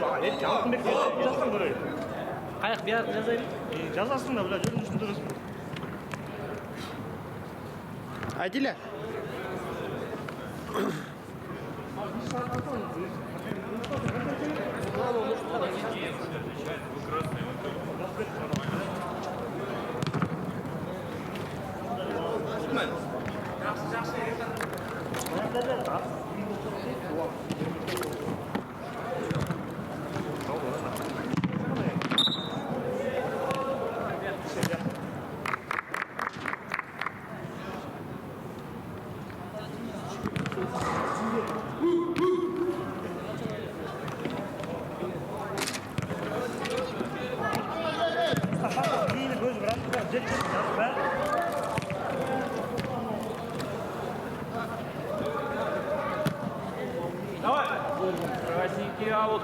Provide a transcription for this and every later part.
алтынбек жазсаң көрейін. Қаяқ бияқын жазайын? Жазасың да, бля, жүргізсін дұрыс. Айдиле. Давай! Красненький аут.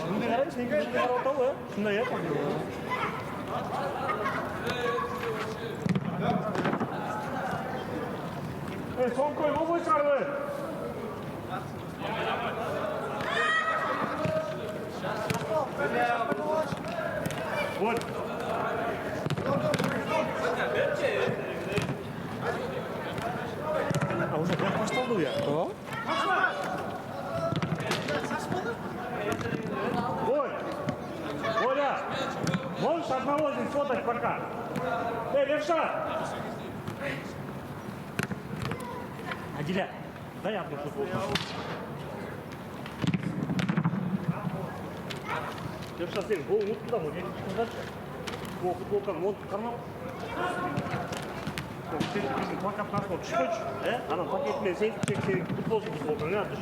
Şunu da senin gibi ortalı. Şunu da yap. Son koy, bu boş çağırdı. Вот. А уже как поставил я? Вот. Оля, можешь одного здесь сфотать пока? Левша! Адиля, дай я буду футбол. Левша, сен гол ұмытты да, не айтып футболканы ұмытып қармау. Сен біздің плакат қасына түшпейші, анау пакетімен сен сен футболканы не атыш?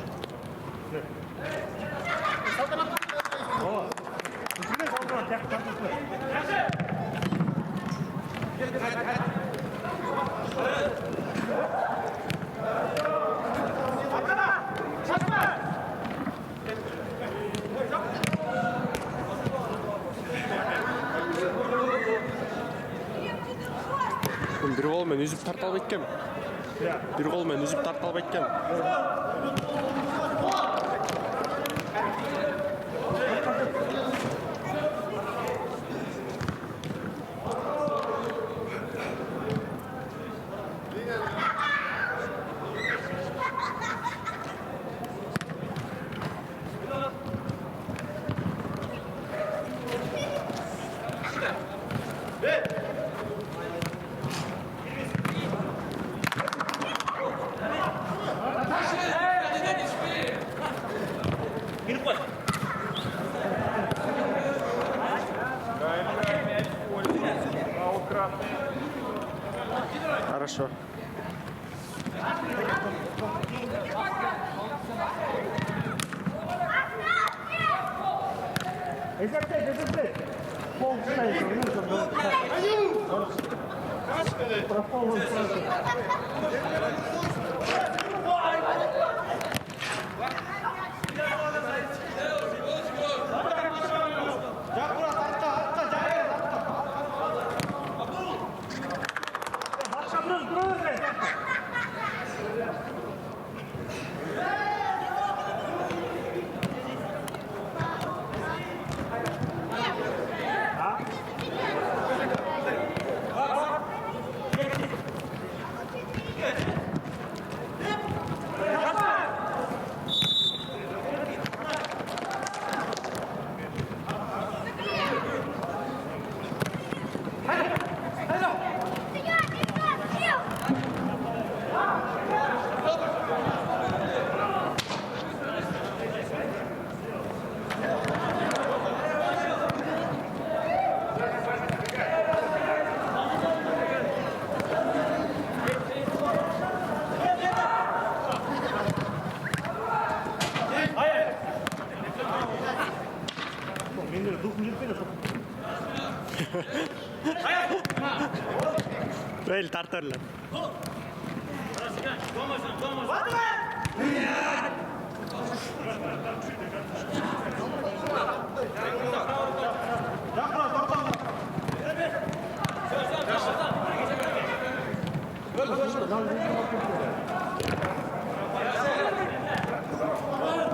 О, үстіне салтанат тияқ тартысына. Bir қолмен үзіп тарталып еткем. Bir қолмен үзіп тарталып еткем. Хорошо. Изопрей. Пол ставить, пропал сразу. Böyle tartarlar.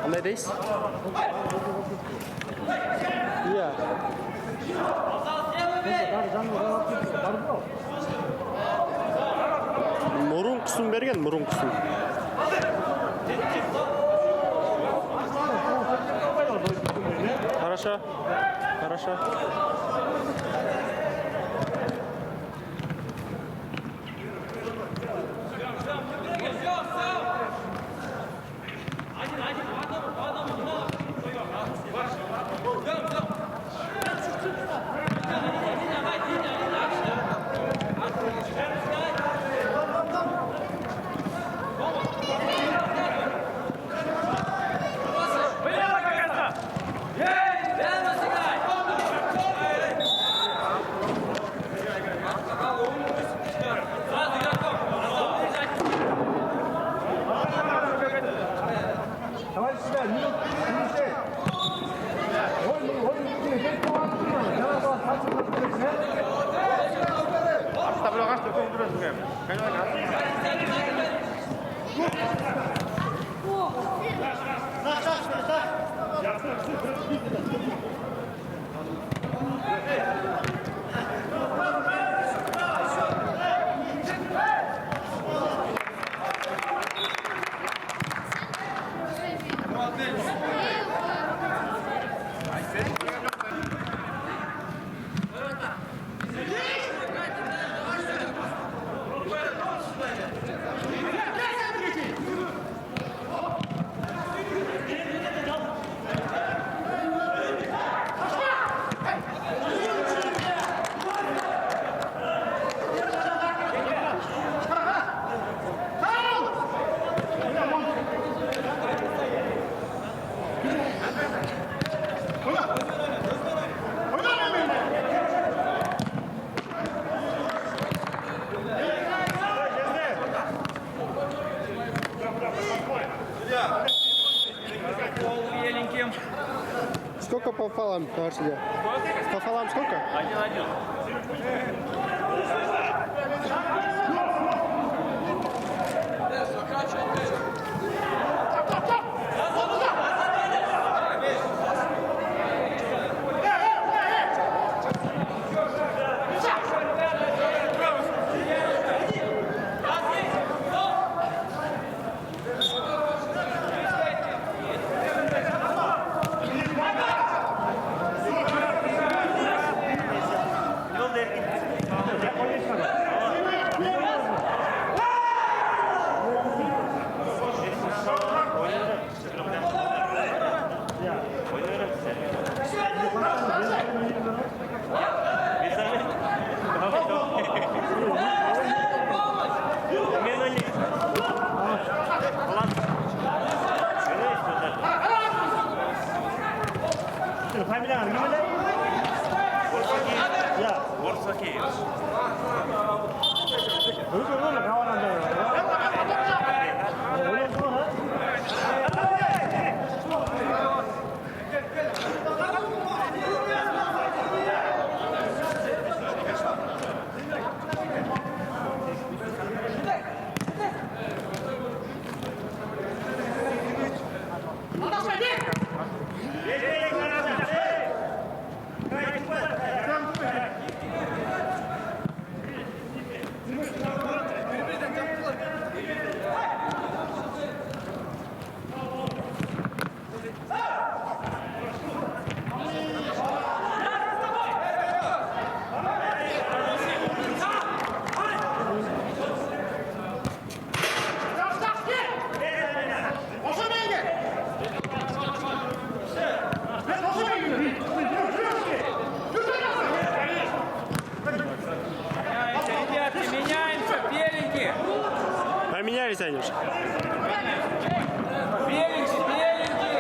Neredeyiz? Iya. Murungkusun bergen, murungkusun. Хорошо. Хорошо. Сколько по фалам, товарищ судья? По фалам сколько? 1-1. Familia, gimana? Ya, Borsaki. dulu kawan anda. Boleh tuh, ha? Поменялись они уже. Беленький, беленький!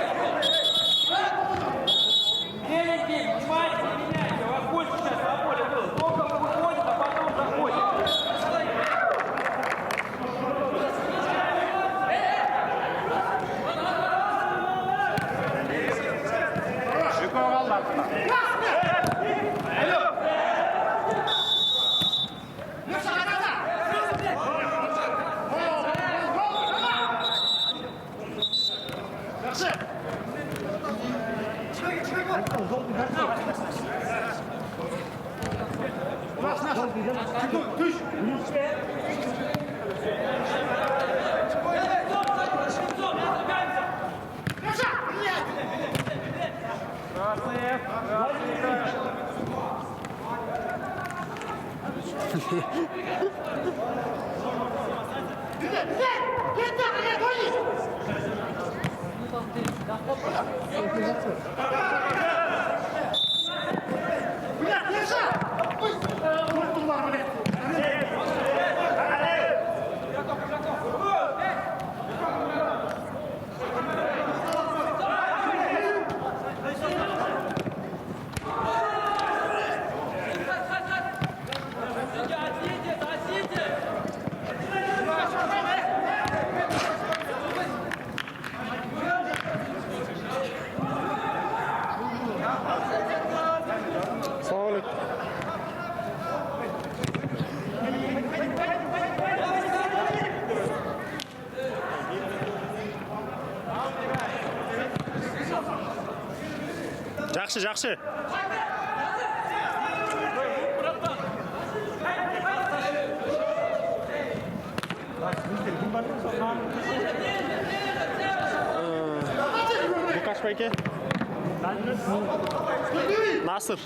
Беленький, внимательно меняйте, у вас больше сейчас на поле. Красные. Красные играют. Sağ olun. Жақсы, жақсы. Bu kaç peki? Nasır.